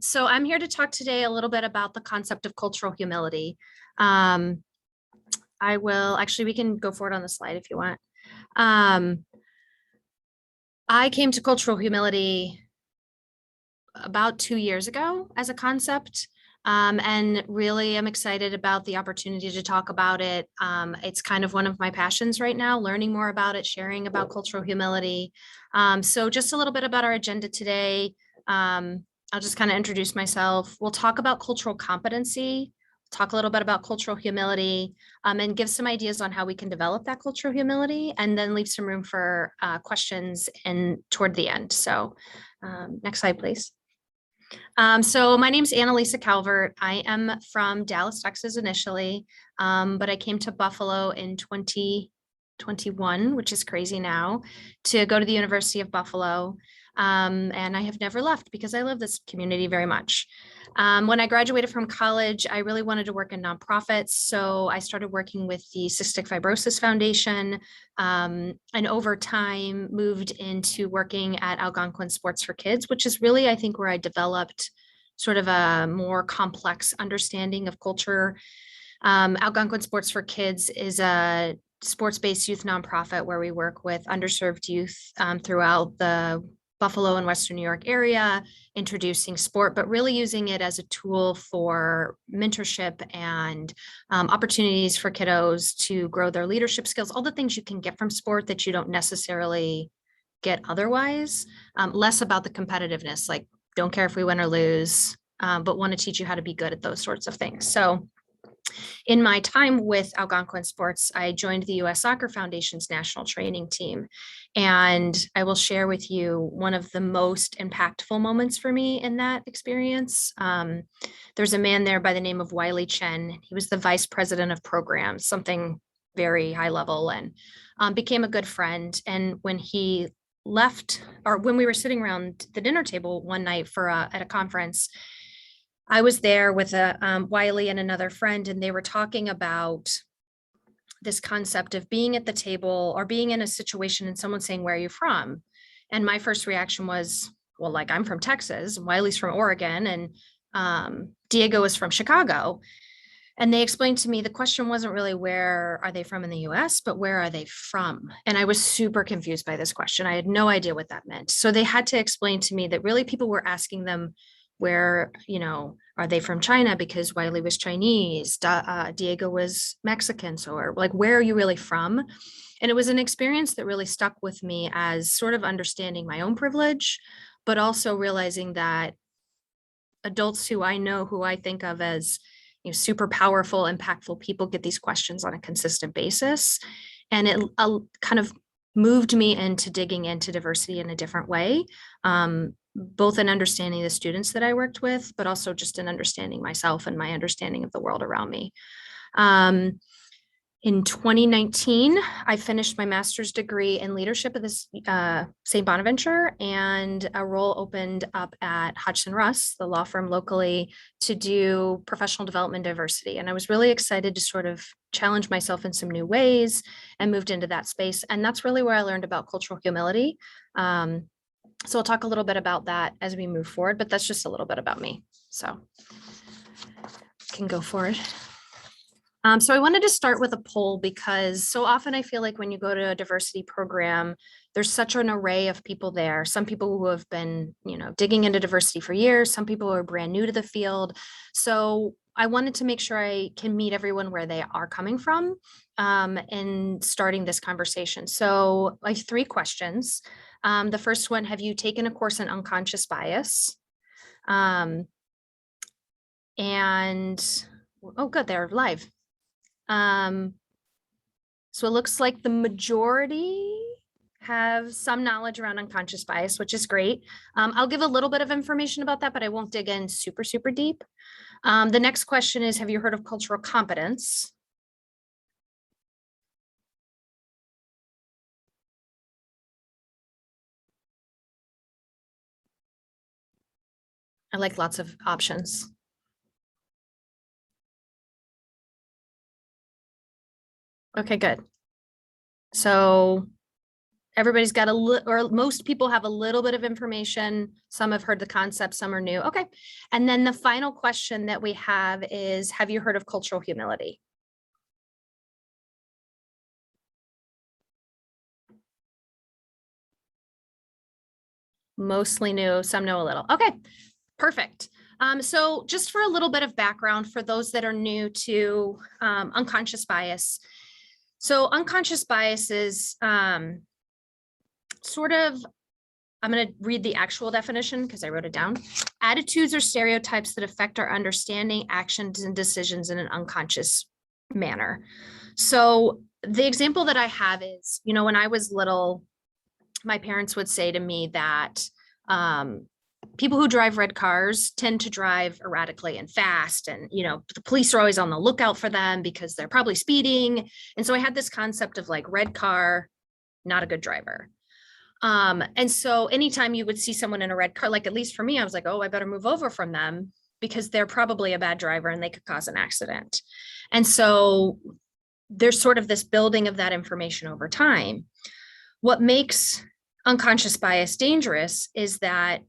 So I'm here to talk today a little bit about the concept of cultural humility. Um, we can go forward on the slide if you want. Um, I came to cultural humility about 2 years ago as a concept. And really I'm excited about the opportunity to talk about it. It's kind of one of my passions right now, learning more about it, sharing about cultural humility. So just a little bit about our agenda today. I'll just kind of introduce myself. We'll talk about cultural competency, talk a little bit about cultural humility, and give some ideas on how we can develop that cultural humility, and then leave some room for questions toward the end. So next slide, please. So my name's Anna-Lesa Calvert. I am from Dallas, Texas initially, but I came to Buffalo in 2021, which is crazy now, to go to the University of Buffalo. And I have never left because I love this community very much. When I graduated from college, I really wanted to work in nonprofits. So I started working with the Cystic Fibrosis Foundation, and over time moved into working at Algonquin Sports for Kids, which is really, I think, where I developed sort of a more complex understanding of culture. Algonquin Sports for Kids is a sports-based youth nonprofit where we work with underserved youth throughout the Buffalo and Western New York area, introducing sport, but really using it as a tool for mentorship and opportunities for kiddos to grow their leadership skills, all the things you can get from sport that you don't necessarily get otherwise. Less about the competitiveness, like don't care if we win or lose, but want to teach you how to be good at those sorts of things. So in my time with Algonquin Sports, I joined the U.S. Soccer Foundation's national training team. And I will share with you one of the most impactful moments for me in that experience. There's a man there by the name of Wiley Chen. He was the vice president of programs, something very high level, and became a good friend. And when he left, or when we were sitting around the dinner table one night at a conference, I was there with Wiley and another friend, and they were talking about this concept of being at the table or being in a situation and someone saying, "Where are you from?" And my first reaction was, well, like, I'm from Texas, Wiley's from Oregon, and Diego is from Chicago. And they explained to me the question wasn't really where are they from in the US, but where are they from? And I was super confused by this question. I had no idea what that meant. So they had to explain to me that really people were asking them where, are they from China because Wiley was Chinese, Diego was Mexican. So, or like, where are you really from? And it was an experience that really stuck with me as sort of understanding my own privilege, but also realizing that adults who I think of as super powerful, impactful people get these questions on a consistent basis. And it kind of moved me into digging into diversity in a different way, both in understanding the students that I worked with, but also just in understanding myself and my understanding of the world around me. In 2019, I finished my master's degree in leadership at this St. Bonaventure, and a role opened up at Hodgson Russ, the law firm locally, to do professional development diversity. And I was really excited to sort of challenge myself in some new ways and moved into that space. And that's really where I learned about cultural humility. So I'll talk a little bit about that as we move forward, but that's just a little bit about me. So can go forward. So I wanted to start with a poll because so often I feel like when you go to a diversity program, there's such an array of people there. Some people who have been, digging into diversity for years, some people who are brand new to the field. So I wanted to make sure I can meet everyone where they are coming from in starting this conversation. So I have 3 questions. The first one, have you taken a course in unconscious bias? And, oh, good, they're live. So it looks like the majority have some knowledge around unconscious bias, which is great. I'll give a little bit of information about that, but I won't dig in super, super deep. The next question is, have you heard of cultural competence? I like lots of options. Okay, good. So Everybody's got or most people have a little bit of information. Some have heard the concept, some are new. Okay. And then the final question that we have is, have you heard of cultural humility? Mostly new, some know a little. Okay, perfect. So just for a little bit of background for those that are new to unconscious bias. So unconscious bias is sort of, I'm going to read the actual definition because I wrote it down. Attitudes or stereotypes that affect our understanding, actions, and decisions in an unconscious manner. So the example that I have is, when I was little, my parents would say to me that people who drive red cars tend to drive erratically and fast. And, the police are always on the lookout for them because they're probably speeding. And so I had this concept of like red car, not a good driver. And so anytime you would see someone in a red car, like at least for me, I was like, oh, I better move over from them because they're probably a bad driver and they could cause an accident. And so there's sort of this building of that information over time. What makes unconscious bias dangerous is that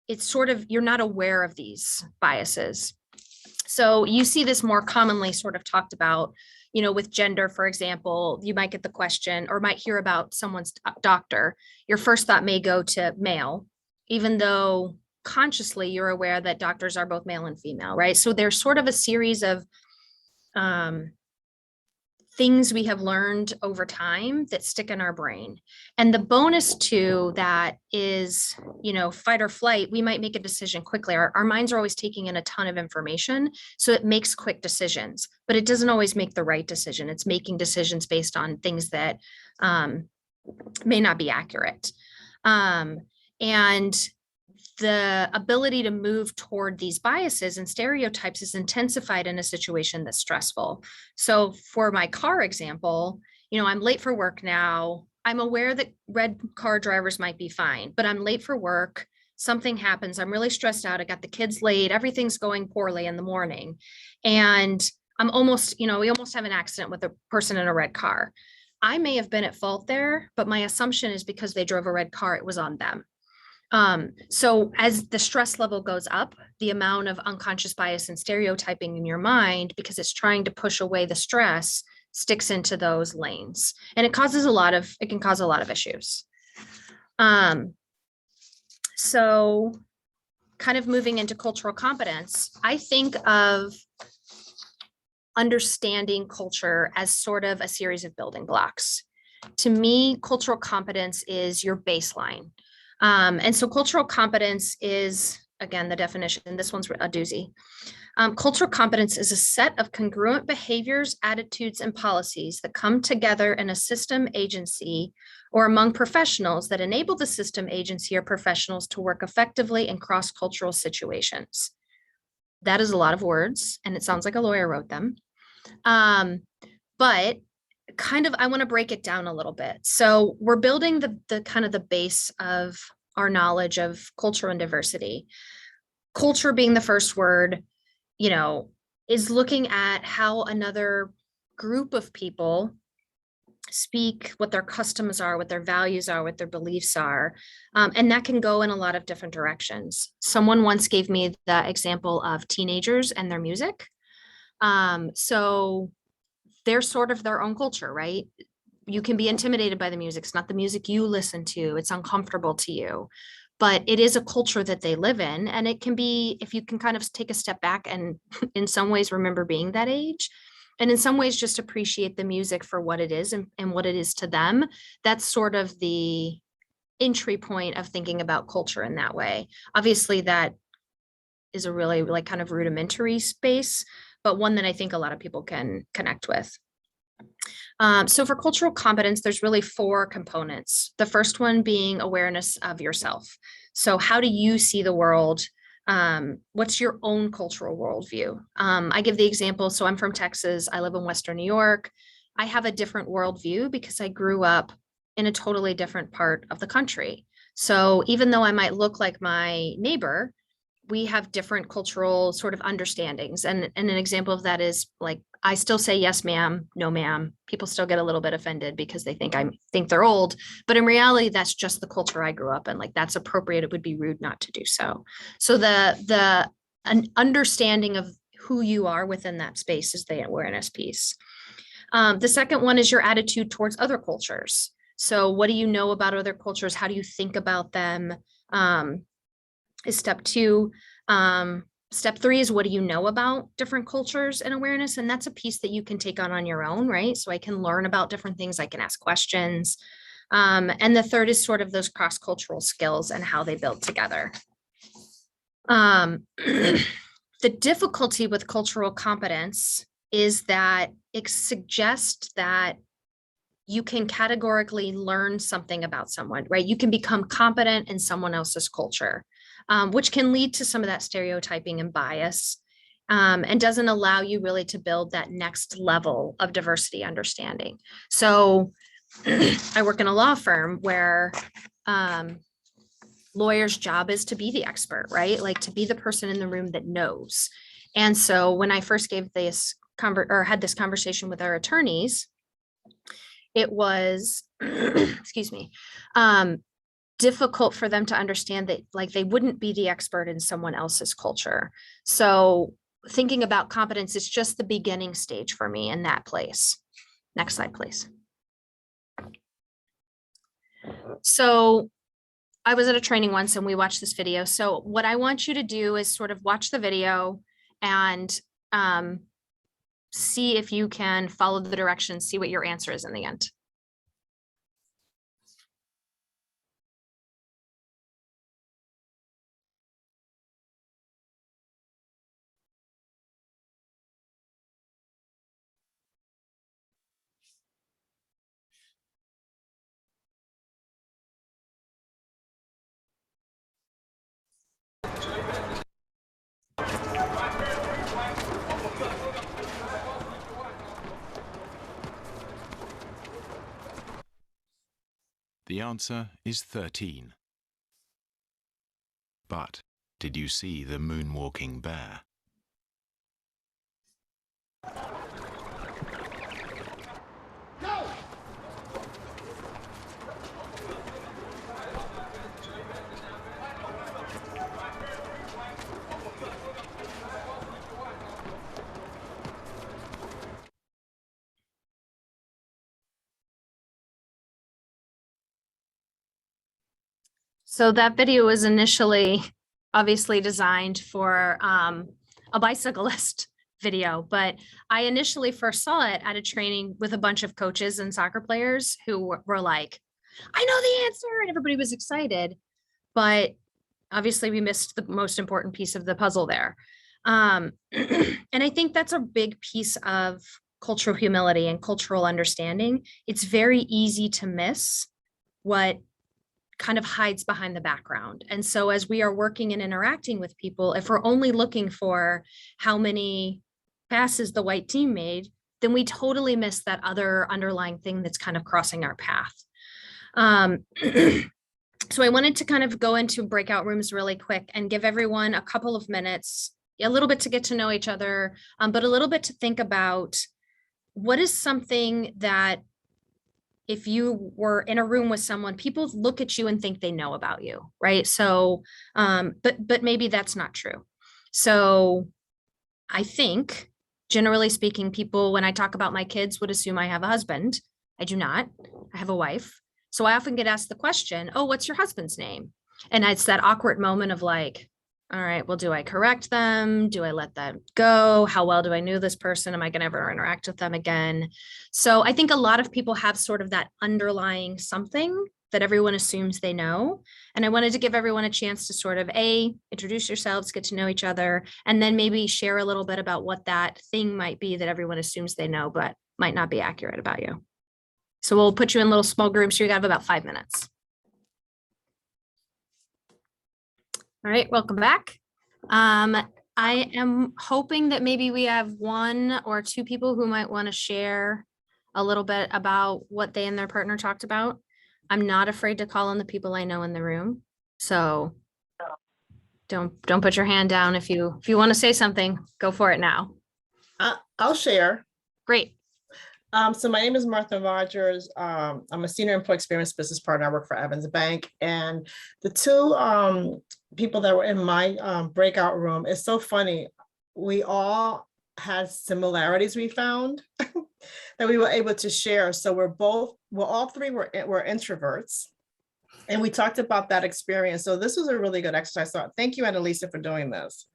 it's sort of, you're not aware of these biases. So you see this more commonly sort of talked about, with gender, for example. You might get the question or might hear about someone's doctor. Your first thought may go to male, even though consciously you're aware that doctors are both male and female, right? So there's sort of a series of things we have learned over time that stick in our brain. And the bonus to that is, fight or flight, we might make a decision quickly. Our minds are always taking in a ton of information. So it makes quick decisions, but it doesn't always make the right decision. It's making decisions based on things that may not be accurate. And the ability to move toward these biases and stereotypes is intensified in a situation that's stressful. So for my car example, I'm late for work now. I'm aware that red car drivers might be fine, but I'm late for work. Something happens. I'm really stressed out. I got the kids late. Everything's going poorly in the morning. And I'm almost, we almost have an accident with a person in a red car. I may have been at fault there, but my assumption is because they drove a red car, it was on them. So as the stress level goes up, the amount of unconscious bias and stereotyping in your mind, because it's trying to push away the stress, sticks into those lanes. And it can cause a lot of issues. So kind of moving into cultural competence, I think of understanding culture as sort of a series of building blocks. To me, cultural competence is your baseline. And so cultural competence is, again, the definition, this one's a doozy. Cultural competence is a set of congruent behaviors, attitudes, and policies that come together in a system, agency, or among professionals that enable the system, agency, or professionals to work effectively in cross-cultural situations. That is a lot of words, and it sounds like a lawyer wrote them. But kind of, I want to break it down a little bit. So we're building the kind of the base of our knowledge of culture and diversity. Culture being the first word, is looking at how another group of people speak, what their customs are, what their values are, what their beliefs are. And that can go in a lot of different directions. Someone once gave me the example of teenagers and their music. So they're sort of their own culture, right? You can be intimidated by the music. It's not the music you listen to. It's uncomfortable to you, but it is a culture that they live in. And it can be, if you can kind of take a step back and in some ways remember being that age, and in some ways just appreciate the music for what it is and what it is to them. That's sort of the entry point of thinking about culture in that way. Obviously, that is a really like kind of rudimentary space, but one that I think a lot of people can connect with. So for cultural competence, there's really 4 components. The first one being awareness of yourself. So how do you see the world? What's your own cultural worldview? I give the example. So I'm from Texas. I live in Western New York. I have a different worldview because I grew up in a totally different part of the country. So even though I might look like my neighbor, we have different cultural sort of understandings. And an example of that is like, I still say yes, ma'am, no, ma'am. People still get a little bit offended because they think they're old, but in reality, that's just the culture I grew up in. Like that's appropriate. It would be rude not to do so. So an understanding of who you are within that space is the awareness piece. The second one is your attitude towards other cultures. So what do you know about other cultures? How do you think about them? Is step two. Step three is what do you know about different cultures and awareness? And that's a piece that you can take on your own, right? So I can learn about different things. I can ask questions. And the third is sort of those cross-cultural skills and how they build together. The difficulty with cultural competence is that it suggests that you can categorically learn something about someone, right? You can become competent in someone else's culture, which can lead to some of that stereotyping and bias, and doesn't allow you really to build that next level of diversity understanding. So I work in a law firm where lawyer's job is to be the expert, right? Like to be the person in the room that knows. And so when I first gave this had this conversation with our attorneys, it was, excuse me, difficult for them to understand that like they wouldn't be the expert in someone else's culture. So thinking about competence is just the beginning stage for me in that place. Next slide, please. So I was at a training once and we watched this video. So what I want you to do is sort of watch the video and see if you can follow the directions, see what your answer is in the end. The answer is 13. But did you see the moonwalking bear? So that video was initially obviously designed for a bicyclist video, but I initially first saw it at a training with a bunch of coaches and soccer players who were like, I know the answer, and everybody was excited, but obviously we missed the most important piece of the puzzle there. And I think that's a big piece of cultural humility and cultural understanding. It's very easy to miss what kind of hides behind the background. And so as we are working and interacting with people, if we're only looking for how many passes the white team made, then we totally miss that other underlying thing that's kind of crossing our path. So I wanted to kind of go into breakout rooms really quick and give everyone a couple of minutes, a little bit to get to know each other, but a little bit to think about what is something that if you were in a room with someone, people look at you and think they know about you, right? So, but maybe that's not true. So I think, generally speaking, people, when I talk about my kids, would assume I have a husband. I do not. I have a wife. So I often get asked the question, oh, what's your husband's name? And it's that awkward moment of like, all right, well, do I correct them? Do I let them go? How well do I know this person? Am I going to ever interact with them again? So I think a lot of people have sort of that underlying something that everyone assumes they know. And I wanted to give everyone a chance to sort of introduce yourselves, get to know each other, and then maybe share a little bit about what that thing might be that everyone assumes they know, but might not be accurate about you. So we'll put you in little small groups. You have about 5 minutes. All right, welcome back. I am hoping that maybe we have 1 or 2 people who might want to share a little bit about what they and their partner talked about. I'm not afraid to call on the people I know in the room. So don't put your hand down. If you want to say something, go for it now. I'll share. Great. So my name is Martha Rogers. I'm a senior employee experience business partner. I work for Evans Bank. And the two people that were in my breakout room, it's so funny. We all had similarities we found that we were able to share. So all three were introverts. And we talked about that experience. So this was a really good exercise. So thank you, Anna-Lesa, for doing this.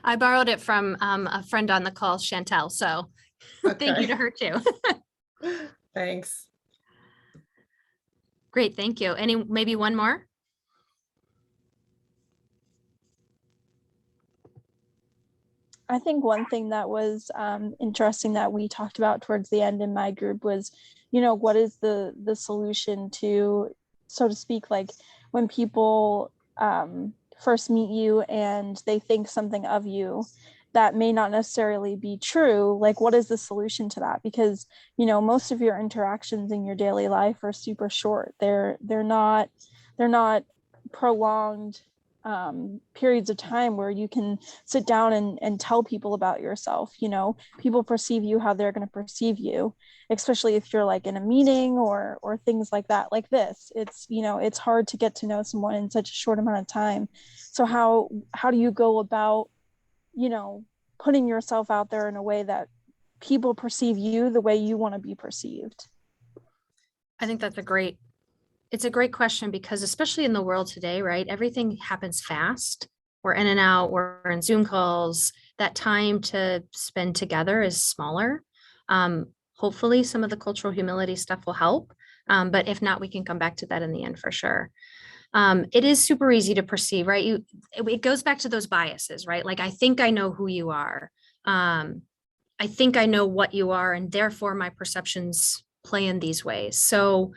I borrowed it from a friend on the call, Chantel. So thank you to her too. Thanks. Great, thank you. Maybe one more? I think one thing that was interesting that we talked about towards the end in my group was, what is the solution to, so to speak, like when people first meet you and they think something of you that may not necessarily be true, like what is the solution to that? Because, most of your interactions in your daily life are super short. They're not prolonged periods of time where you can sit down and tell people about yourself. People perceive you how they're going to perceive you, especially if you're like in a meeting or things like that, like this. It's hard to get to know someone in such a short amount of time. So how do you go about putting yourself out there in a way that people perceive you the way you want to be perceived? I think it's a great question, because especially in the world today, right? Everything happens fast. We're in and out, we're in Zoom calls. That time to spend together is smaller. Hopefully some of the cultural humility stuff will help. But if not, we can come back to that in the end for sure. It is super easy to perceive, right? It goes back to those biases, right? Like, I think I know who you are. I think I know what you are, and therefore my perceptions play in these ways. So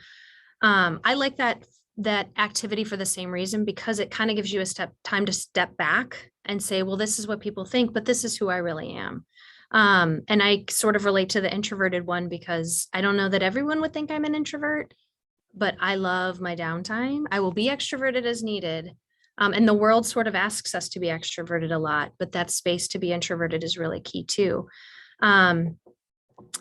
I like that activity for the same reason, because it kind of gives you time to step back and say, well, this is what people think, but this is who I really am. And I sort of relate to the introverted one, because I don't know that everyone would think I'm an introvert, but I love my downtime. I will be extroverted as needed. And the world sort of asks us to be extroverted a lot, but that space to be introverted is really key too.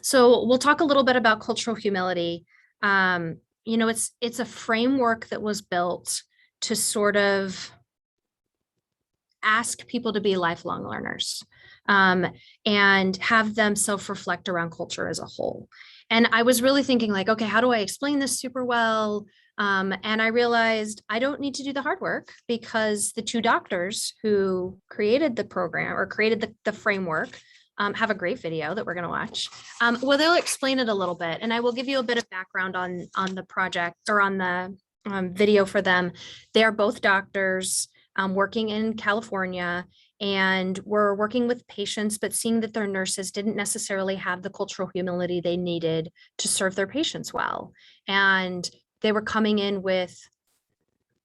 So we'll talk a little bit about cultural humility. It's a framework that was built to sort of ask people to be lifelong learners, and have them self-reflect around culture as a whole. And I was really thinking like, okay, how do I explain this super well? And I realized I don't need to do the hard work, because the two doctors who created the program or created the framework have a great video that we're going to watch. Well, they'll explain it a little bit, and I will give you a bit of background on the project, or on the video for them. They are both doctors working in California, and were working with patients, but seeing that their nurses didn't necessarily have the cultural humility they needed to serve their patients well. And they were coming in with,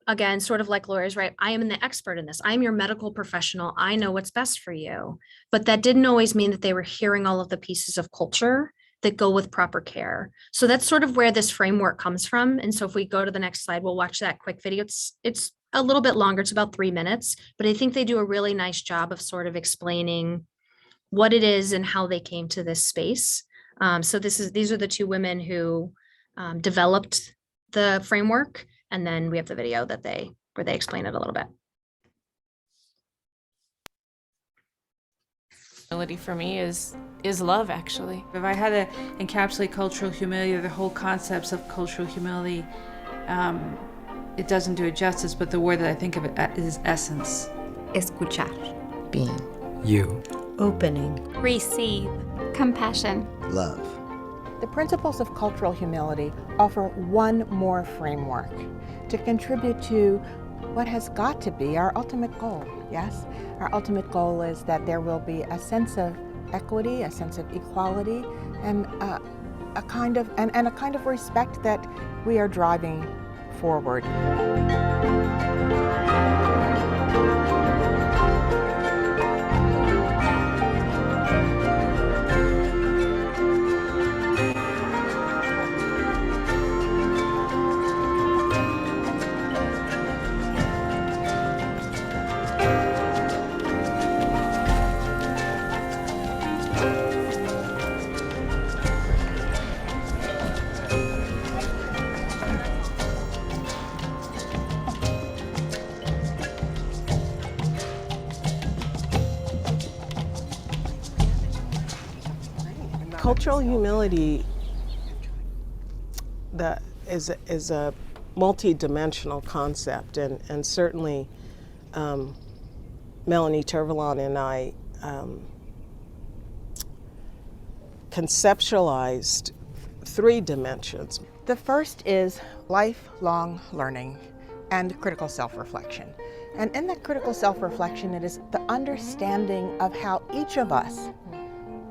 again, sort of like lawyers, right? I am the expert in this. I'm your medical professional. I know what's best for you. But that didn't always mean that they were hearing all of the pieces of culture that go with proper care. So that's sort of where this framework comes from. And so if we go to the next slide, we'll watch that quick video. It's a little bit longer. It's about 3 minutes, but I think they do a really nice job of sort of explaining what it is and how they came to this space. So these are the two women who developed the framework. And then we have the video where they explain it a little bit. Humility for me is love, actually. If I had to encapsulate cultural humility, or the whole concepts of cultural humility, it doesn't do it justice, but the word that I think of it is essence. Escuchar. Being. You. Opening. Receive. Compassion. Love. The principles of cultural humility offer one more framework to contribute to what has got to be our ultimate goal, yes? Our ultimate goal is that there will be a sense of equity, a sense of equality, and a kind of respect that we are driving forward. Cultural humility is a multi-dimensional concept, and certainly Melanie Tervalon and I conceptualized 3 dimensions. The first is lifelong learning and critical self-reflection. And in that critical self-reflection, it is the understanding of how each of us,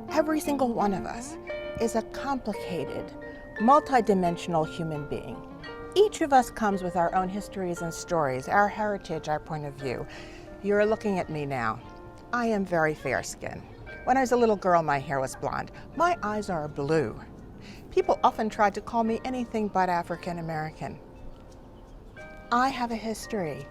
every single one of us, is a complicated, multidimensional human being. Each of us comes with our own histories and stories, our heritage, our point of view. You're looking at me now. I am very fair-skinned. When I was a little girl, my hair was blonde. My eyes are blue. People often tried to call me anything but African American. I have a history.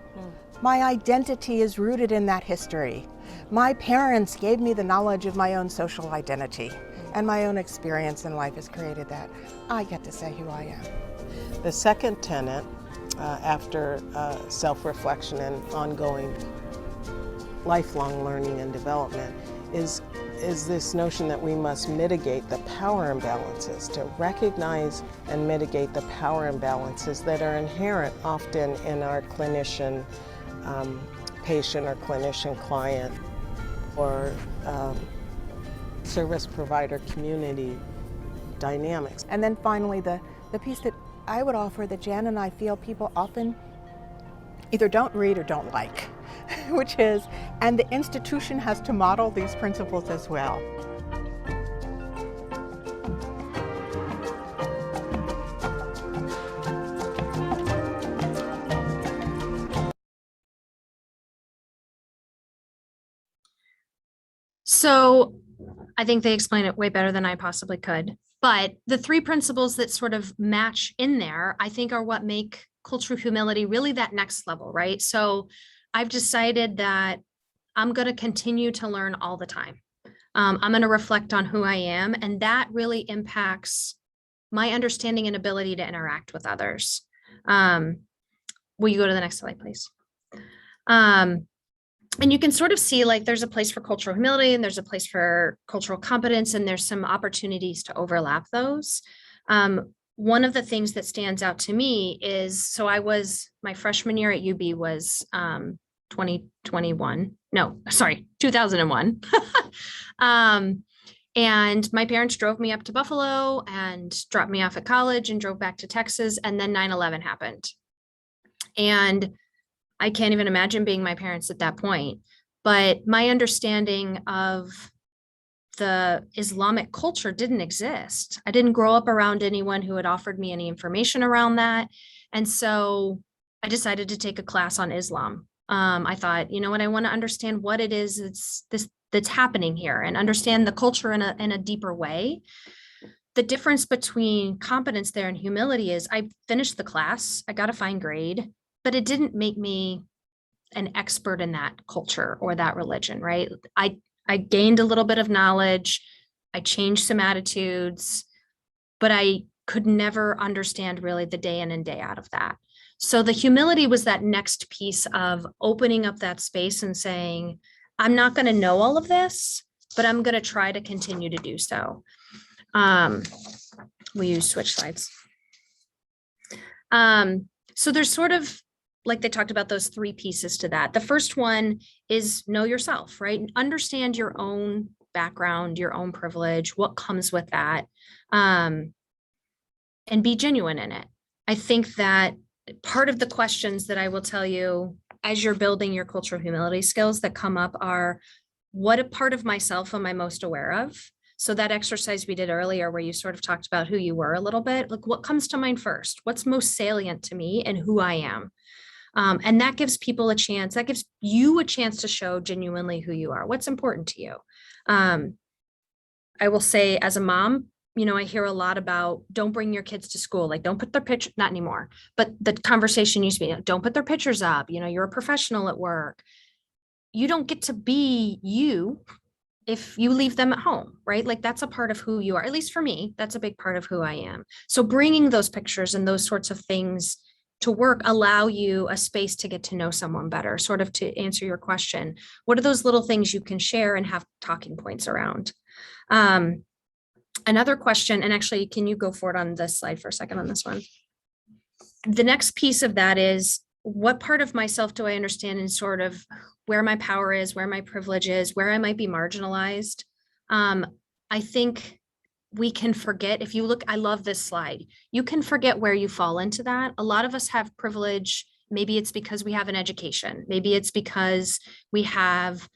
My identity is rooted in that history. My parents gave me the knowledge of my own social identity, and my own experience in life has created that. I get to say who I am. The second tenet, after self-reflection and ongoing lifelong learning and development, is this notion that we must mitigate the power imbalances, to recognize and mitigate the power imbalances that are inherent often in our clinician patient or clinician client or service provider community dynamics. And then finally, the piece that I would offer that Jan and I feel people often either don't read or don't like, which is, and the institution has to model these principles as well. So I think they explain it way better than I possibly could. But the 3 principles that sort of match in there, I think, are what make cultural humility really that next level, right? So I've decided that I'm going to continue to learn all the time. I'm going to reflect on who I am, and that really impacts my understanding and ability to interact with others. Will you go to the next slide, please? And you can sort of see, like, there's a place for cultural humility and there's a place for cultural competence, and there's some opportunities to overlap those. One of the things that stands out to me is, so my freshman year at UB was 2001. No, sorry, 2001. And my parents drove me up to Buffalo and dropped me off at college and drove back to Texas. And then 9/11 happened. And I can't even imagine being my parents at that point. But my understanding of the Islamic culture didn't exist. I didn't grow up around anyone who had offered me any information around that. And so I decided to take a class on Islam. I thought, you know what, I want to understand what it is that's happening here and understand the culture in a deeper way. The difference between competence there and humility is I finished the class, I got a fine grade, but it didn't make me an expert in that culture or that religion, right? I gained a little bit of knowledge, I changed some attitudes, but I could never understand really the day in and day out of that. So the humility was that next piece of opening up that space and saying, I'm not going to know all of this, but I'm going to try to continue to do so. We use switch slides. So there's sort of, like they talked about, those 3 pieces to that. The first one is know yourself, right? Understand your own background, your own privilege, what comes with that, and be genuine in it. I think that part of the questions that I will tell you as you're building your cultural humility skills that come up are, what part of myself am I most aware of? So that exercise we did earlier where you sort of talked about who you were a little bit, like what comes to mind first? What's most salient to me and who I am? And that gives people a chance, that gives you a chance to show genuinely who you are, what's important to you. I will say, as a mom, you know, I hear a lot about don't bring your kids to school, like don't put their picture, not anymore, but the conversation used to be, don't put their pictures up, you know, you're a professional at work. You don't get to be you if you leave them at home, right? Like that's a part of who you are, at least for me, that's a big part of who I am. So bringing those pictures and those sorts of things to work allow you a space to get to know someone better, sort of to answer your question. What are those little things you can share and have talking points around? Another question, and actually, can you go forward on this slide for a second on this one? The next piece of that is, what part of myself do I understand in sort of where my power is, where my privilege is, where I might be marginalized? I think we can forget, if you look, I love this slide. You can forget where you fall into that. A lot of us have privilege. Maybe it's because we have an education. Maybe it's because we have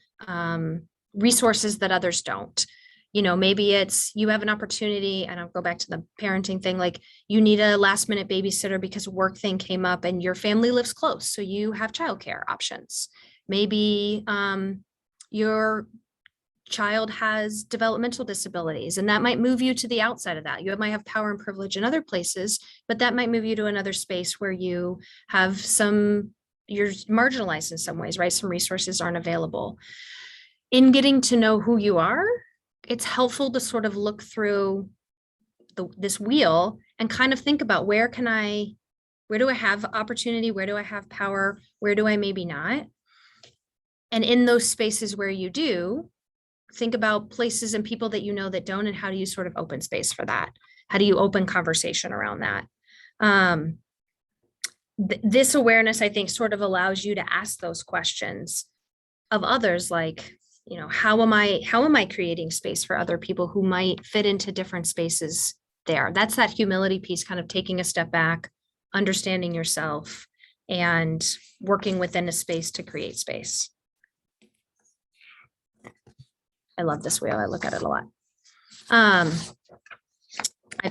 resources that others don't. You know, maybe it's you have an opportunity, and I'll go back to the parenting thing, like you need a last minute babysitter because a work thing came up and your family lives close, so you have childcare options. Maybe your child has developmental disabilities, and that might move you to the outside of that. You might have power and privilege in other places, but that might move you to another space where you have you're marginalized in some ways, right? Some resources aren't available. In getting to know who you are, it's helpful to sort of look through this wheel and kind of think about where do I have opportunity? Where do I have power? Where do I maybe not? And in those spaces where you do, think about places and people that you know that don't, and how do you sort of open space for that? How do you open conversation around that? This awareness, I think, sort of allows you to ask those questions of others, like, you know, how am I creating space for other people who might fit into different spaces there? That's that humility piece, kind of taking a step back, understanding yourself, and working within a space to create space. I love this wheel. I look at it a lot. I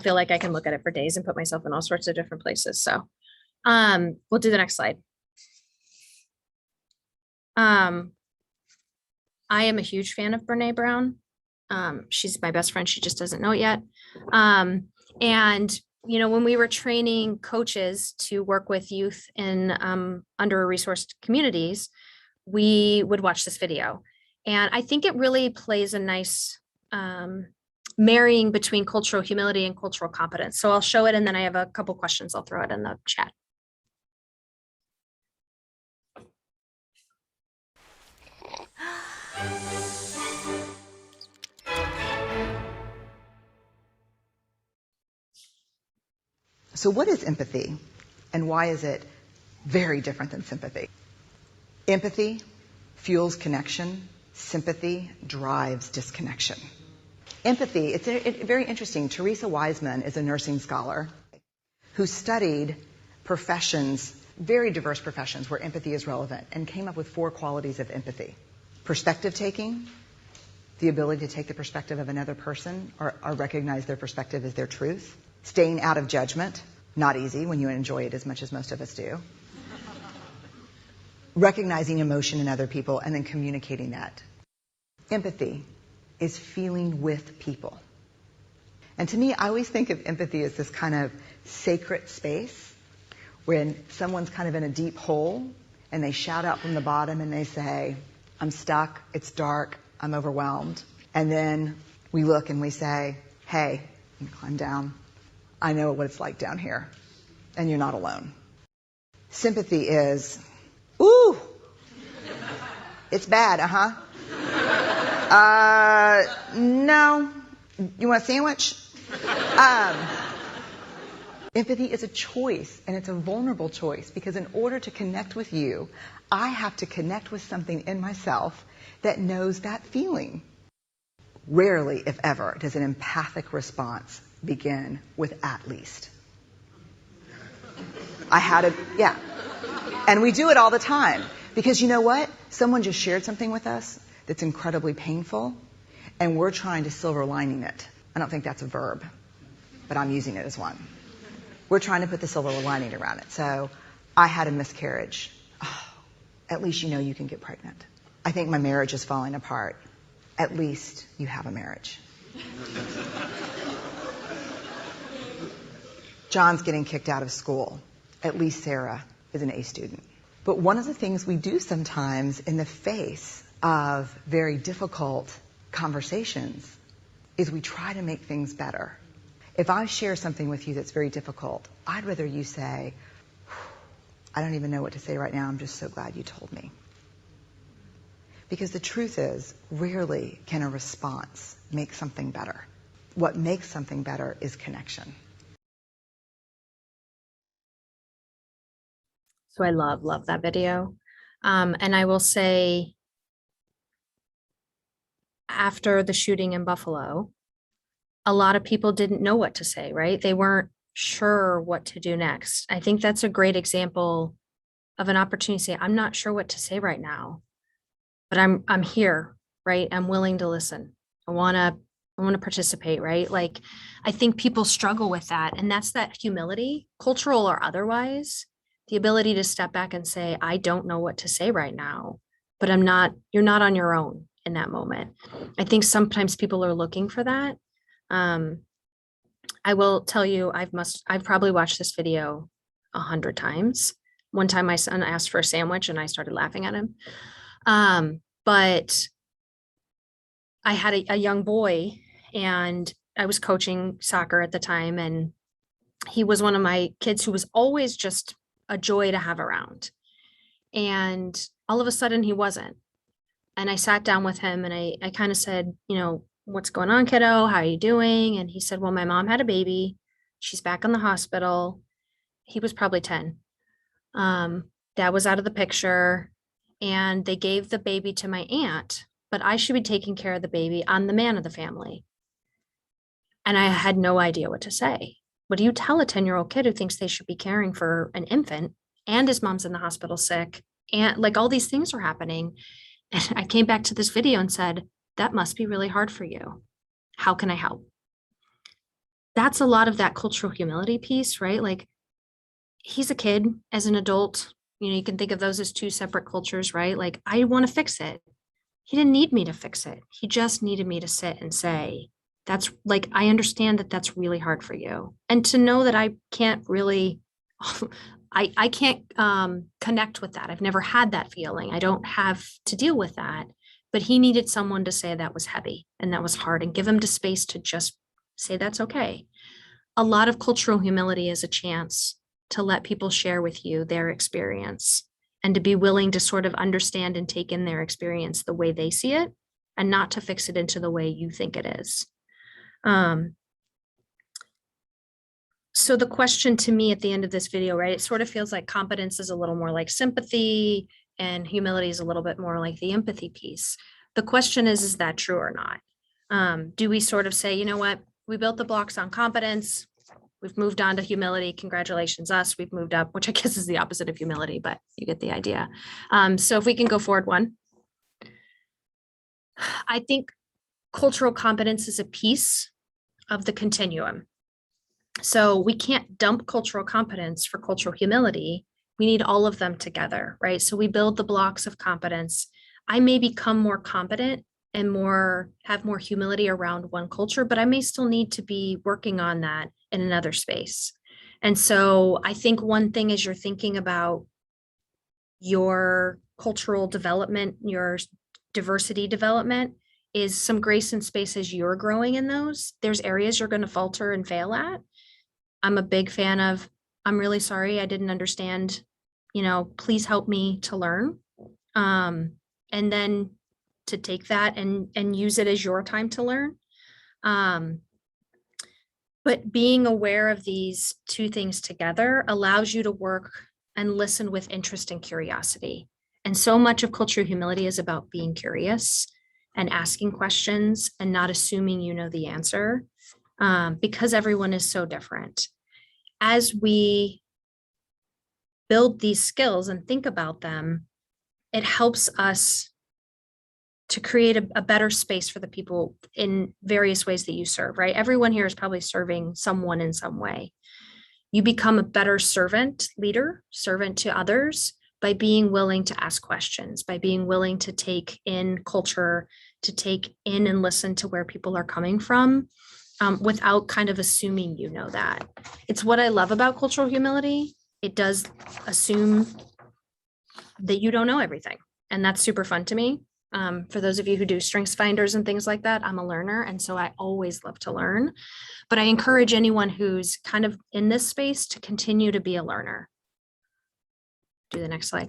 feel like I can look at it for days and put myself in all sorts of different places. So we'll do the next slide. I am a huge fan of Brene Brown. She's my best friend. She just doesn't know it yet. And, you know, when we were training coaches to work with youth in under-resourced communities, we would watch this video. And I think it really plays a nice marrying between cultural humility and cultural competence. So I'll show it, and then I have a couple questions. I'll throw it in the chat. So what is empathy, and why is it very different than sympathy? Empathy fuels connection. Sympathy drives disconnection. Empathy, it's very interesting. Teresa Wiseman is a nursing scholar who studied professions, very diverse professions where empathy is relevant, and came up with 4 qualities of empathy. Perspective taking, the ability to take the perspective of another person or recognize their perspective as their truth. Staying out of judgment, not easy when you enjoy it as much as most of us do. Recognizing emotion in other people and then communicating that. Empathy is feeling with people. And to me, I always think of empathy as this kind of sacred space when someone's kind of in a deep hole and they shout out from the bottom and they say, I'm stuck, it's dark, I'm overwhelmed. And then we look and we say, hey, you climb down. I know what it's like down here, and you're not alone. Sympathy is, ooh, it's bad, no, you want a sandwich? Empathy is a choice, and it's a vulnerable choice, because in order to connect with you, I have to connect with something in myself that knows that feeling. Rarely, if ever, does an empathic response begin with "at least." Yeah. And we do it all the time. Because you know what? Someone just shared something with us that's incredibly painful, and we're trying to silver lining it. I don't think that's a verb, but I'm using it as one. We're trying to put the silver lining around it. So, I had a miscarriage. Oh, at least you know you can get pregnant. I think my marriage is falling apart. At least you have a marriage. John's getting kicked out of school. At least Sarah is an A student. But one of the things we do sometimes in the face of very difficult conversations is we try to make things better. If I share something with you that's very difficult, I'd rather you say, I don't even know what to say right now, I'm just so glad you told me. Because the truth is, rarely can a response make something better. What makes something better is connection. So I love that video. And I will say, after the shooting in Buffalo, a lot of people didn't know what to say, right? They weren't sure what to do next. I think that's a great example of an opportunity to say, I'm not sure what to say right now, but I'm here, right? I'm willing to listen. I want to participate, right? Like, I think people struggle with that. And that's that humility, cultural or otherwise, the ability to step back and say, I don't know what to say right now, but you're not on your own in that moment. I think sometimes people are looking for that. I will tell you, I've probably watched this video 100 times. One time my son asked for a sandwich and I started laughing at him. But I had a young boy and I was coaching soccer at the time, and he was one of my kids who was always just a joy to have around. And all of a sudden he wasn't. And I sat down with him and I kind of said, what's going on, kiddo? How are you doing? And he said, well, my mom had a baby. She's back in the hospital. He was probably 10. Dad was out of the picture, and they gave the baby to my aunt, but I should be taking care of the baby. I'm the man of the family. And I had no idea what to say. What do you tell a 10-year-old kid who thinks they should be caring for an infant and his mom's in the hospital sick? And like, all these things are happening. And I came back to this video and said, that must be really hard for you. How can I help? That's a lot of that cultural humility piece, right? Like, he's a kid. As an adult, you can think of those as two separate cultures, right? Like, I want to fix it. He didn't need me to fix it. He just needed me to sit and say, that's like, I understand that that's really hard for you. And to know that I can't really, I can't connect with that. I've never had that feeling. I don't have to deal with that. But he needed someone to say that was heavy and that was hard, and give him the space to just say that's okay. A lot of cultural humility is a chance to let people share with you their experience, and to be willing to sort of understand and take in their experience the way they see it, and not to fix it into the way you think it is. So the question to me at the end of this video, right, it sort of feels like competence is a little more like sympathy and humility is a little bit more like the empathy piece. The question is that true or not? Do we sort of say, you know what, we built the blocks on competence, we've moved on to humility, congratulations us, we've moved up, which I guess is the opposite of humility, but you get the idea. So if we can go forward one. I think cultural competence is a piece of the continuum. So we can't dump cultural competence for cultural humility. We need all of them together, right? So we build the blocks of competence. I may become more competent and have more humility around one culture, but I may still need to be working on that in another space. And so I think one thing as you're thinking about your cultural development, your diversity development, is some grace and space as you're growing in those. There's areas you're going to falter and fail at. I'm a big fan of, I'm really sorry, I didn't understand, please help me to learn. And then to take that and use it as your time to learn. But being aware of these two things together allows you to work and listen with interest and curiosity. And so much of cultural humility is about being curious and asking questions and not assuming you know the answer, because everyone is so different. As we build these skills and think about them, it helps us to create a better space for the people in various ways that you serve, right? Everyone here is probably serving someone in some way. You become a better servant to others by being willing to ask questions, by being willing to take in culture, to take in and listen to where people are coming from, without kind of assuming you know that. It's what I love about cultural humility. It does assume that you don't know everything. And that's super fun to me. For those of you who do strengths finders and things like that, I'm a learner. And so I always love to learn. But I encourage anyone who's kind of in this space to continue to be a learner. Do the next slide.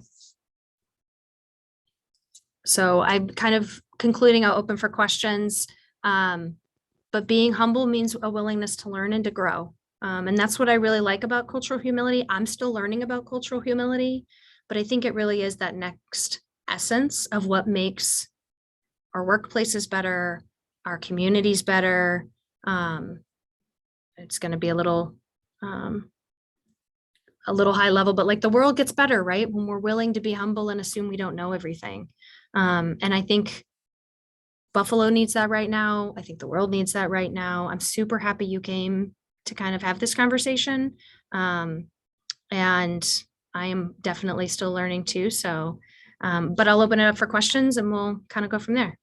So I'm kind of concluding, I'll open for questions. But but being humble means a willingness to learn and to grow. And that's what I really like about cultural humility. I'm still learning about cultural humility, but I think it really is that next essence of what makes our workplaces better, our communities better. It's going to be a little high level, but like the world gets better, right? When we're willing to be humble and assume we don't know everything. And I think Buffalo needs that right now. I think the world needs that right now. I'm super happy you came to kind of have this conversation. And I am definitely still learning too. So, but I'll open it up for questions and we'll kind of go from there.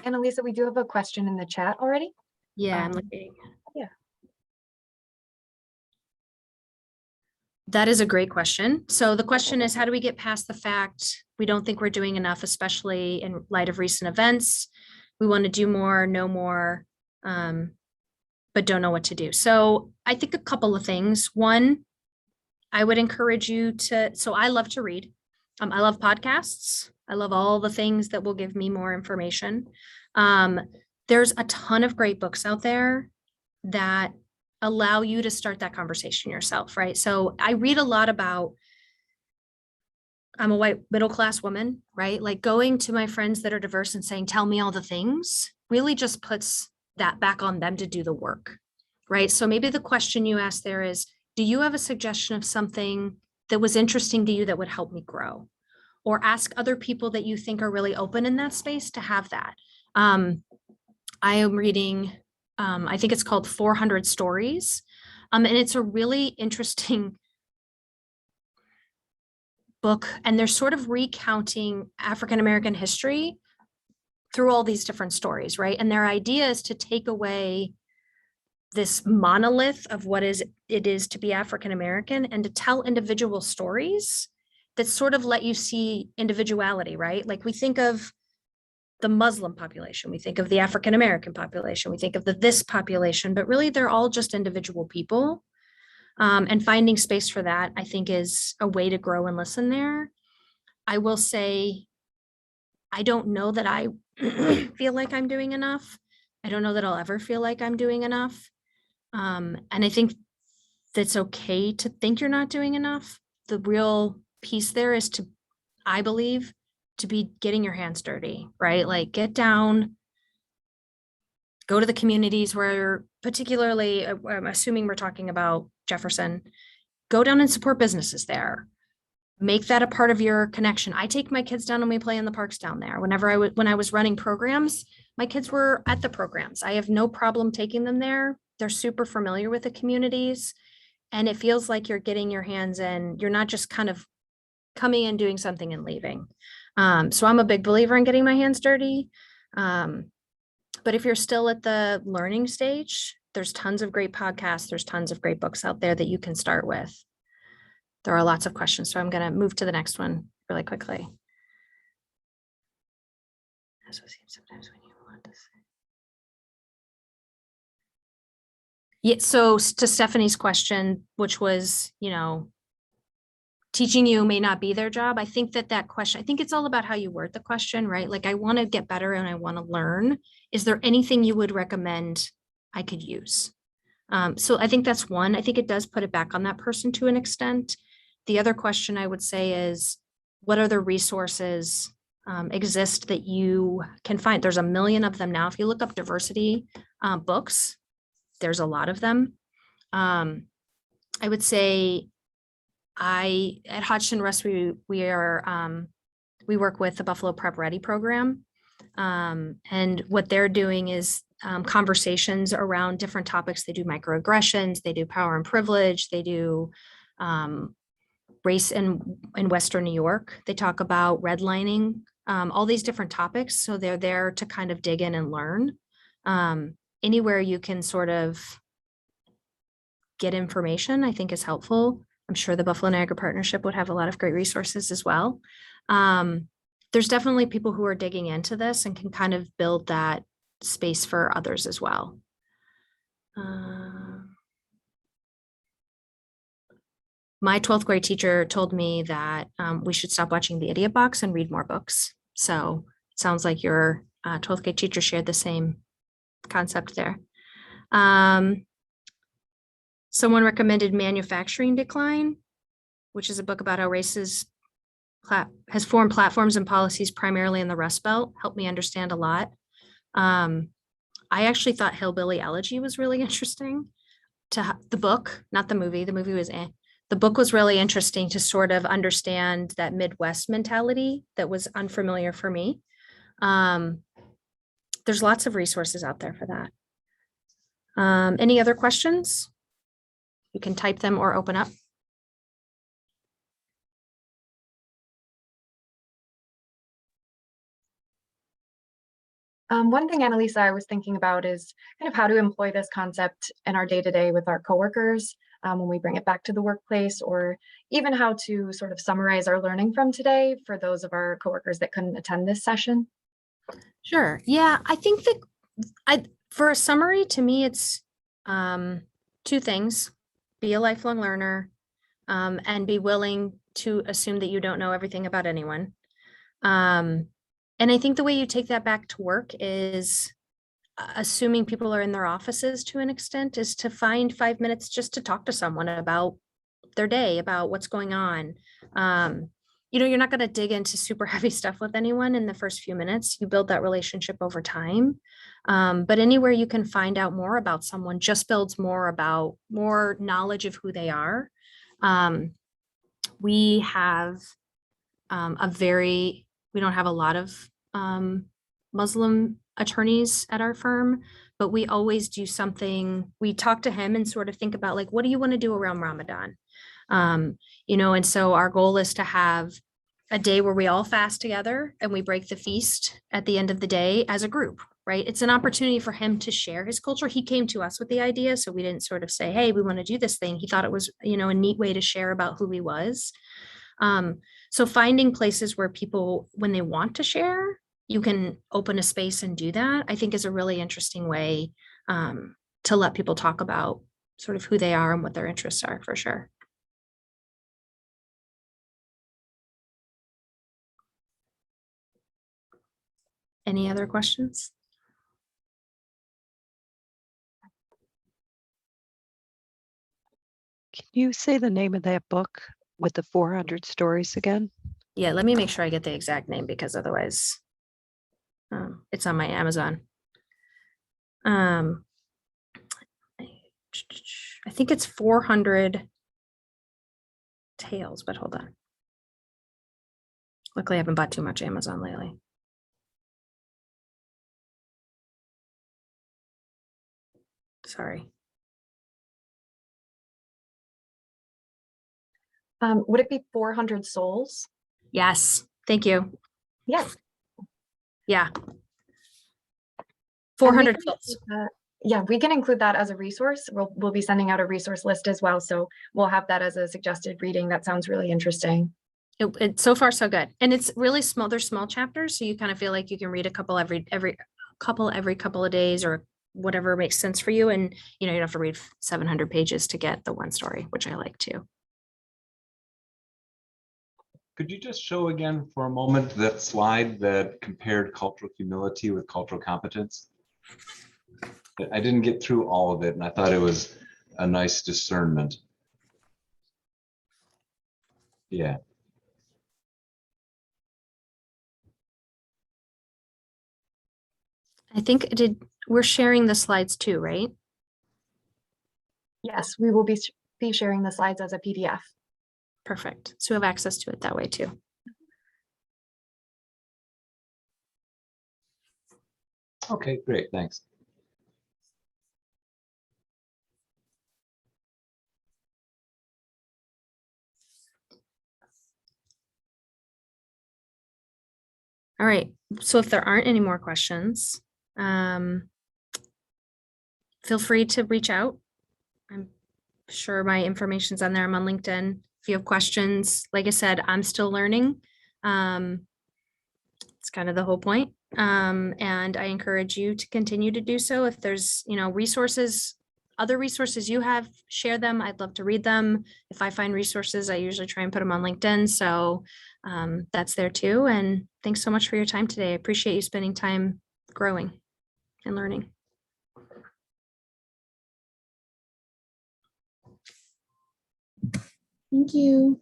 Anna-Lesa, we do have a question in the chat already. Yeah, I'm looking. Yeah. That is a great question. So the question is, how do we get past the fact we don't think we're doing enough, especially in light of recent events? We want to do more, know more, but don't know what to do. So I think a couple of things. One, I would encourage you to, so I love to read. I love podcasts. I love all the things that will give me more information. There's a ton of great books out there that allow you to start that conversation yourself, right? So I read a lot about, I'm a white middle-class woman, right? Like going to my friends that are diverse and saying, tell me all the things, really just puts that back on them to do the work, right? So maybe the question you ask there is, do you have a suggestion of something that was interesting to you that would help me grow? Or ask other people that you think are really open in that space to have that. I am reading, I think it's called 400 Stories. And it's a really interesting book. And they're sort of recounting African-American history through all these different stories, right? And their idea is to take away this monolith of what it is to be African-American and to tell individual stories that sort of let you see individuality, right? Like we think of the Muslim population, we think of the African-American population, we think of this population, but really they're all just individual people. And finding space for that, I think, is a way to grow and listen there. I will say, I don't know that I feel like I'm doing enough. I don't know that I'll ever feel like I'm doing enough. And I think that's okay to think you're not doing enough. The real piece there is to, I believe, to be getting your hands dirty, right? Like get down, go to the communities where, particularly, I'm assuming we're talking about Jefferson, go down and support businesses there. Make that a part of your connection. I take my kids down and we play in the parks down there. When I was running programs, my kids were at the programs. I have no problem taking them there. They're super familiar with the communities. And it feels like you're getting your hands in. You're not just kind of coming and doing something and leaving. So I'm a big believer in getting my hands dirty. But if you're still at the learning stage, there's tons of great podcasts. There's tons of great books out there that you can start with. There are lots of questions, so I'm going to move to the next one really quickly. That's what seems sometimes when you want to say. Yeah, so to Stephanie's question, which was, teaching you may not be their job. I think that question, I think it's all about how you word the question, right? Like, I want to get better and I want to learn. Is there anything you would recommend I could use? So I think that's one. I think it does put it back on that person to an extent. The other question I would say is, what other resources exist that you can find? There's a million of them now. If you look up diversity books, there's a lot of them. I would say at Hodgson, Russ, we work with the Buffalo Prep Ready program. And what they're doing is conversations around different topics. They do microaggressions, they do power and privilege, they do race in Western New York. They talk about redlining, all these different topics. So they're there to kind of dig in and learn. Anywhere you can sort of get information, I think is helpful. I'm sure the Buffalo Niagara Partnership would have a lot of great resources as well. There's definitely people who are digging into this and can kind of build that space for others as well. My 12th grade teacher told me that we should stop watching The Idiot Box and read more books. So it sounds like you're 12th grade teacher shared the same concept there. Someone recommended Manufacturing Decline, which is a book about how races has formed platforms and policies primarily in the Rust Belt. Helped me understand a lot. I actually thought Hillbilly Elegy was really interesting. The book, not the movie. The movie was The book was really interesting to sort of understand that Midwest mentality that was unfamiliar for me. There's lots of resources out there for that. Any other questions? You can type them or open up. One thing, Anna-Lesa, I was thinking about is kind of how to employ this concept in our day-to-day with our coworkers when we bring it back to the workplace, or even how to sort of summarize our learning from today for those of our coworkers that couldn't attend this session. Sure. Yeah, I think that for a summary, to me, it's two things: be a lifelong learner and be willing to assume that you don't know everything about anyone. And I think the way you take that back to work is assuming people are in their offices to an extent, is to find 5 minutes just to talk to someone about their day, about what's going on. You're not going to dig into super heavy stuff with anyone in the first few minutes. You build that relationship over time. But anywhere you can find out more about someone just builds more knowledge of who they are. We have we don't have a lot of Muslim attorneys at our firm, but we always do something. We talk to him and sort of think about, like, what do you want to do around Ramadan? And so our goal is to have a day where we all fast together and we break the feast at the end of the day as a group, right? It's an opportunity for him to share his culture. He came to us with the idea, so we didn't sort of say, hey, we want to do this thing. He thought it was, a neat way to share about who he was. So finding places where people, when they want to share, you can open a space and do that, I think is a really interesting way to let people talk about sort of who they are and what their interests are, for sure. Any other questions? Can you say the name of that book with the 400 stories again? Yeah, let me make sure I get the exact name, because otherwise it's on my Amazon. I think it's 400 Tales, but hold on. Luckily, I haven't bought too much Amazon lately. Sorry. Would it be 400 Souls? Yes, thank you. Yes. Yeah. 400 souls. Yeah, we can include that as a resource. We'll be sending out a resource list as well, so we'll have that as a suggested reading. That sounds really interesting. It's so far so good, and it's really small. They're small chapters, so you kind of feel like you can read a couple every couple of days, or whatever makes sense for you. And you don't have to read 700 pages to get the one story, which I like too. Could you just show again for a moment that slide that compared cultural humility with cultural competence? I didn't get through all of it, and I thought it was a nice discernment. Yeah. I think we're sharing the slides too, right? Yes, we will be sharing the slides as a PDF. Perfect. So we have access to it that way too. Okay, great, thanks. All right, so if there aren't any more questions, feel free to reach out. I'm sure my information's on there. I'm on LinkedIn. If you have questions, like I said, I'm still learning. It's kind of the whole point. And I encourage you to continue to do so. If there's, resources, other resources you have, share them. I'd love to read them. If I find resources, I usually try and put them on LinkedIn. So that's there too. And thanks so much for your time today. I appreciate you spending time growing and learning. Thank you.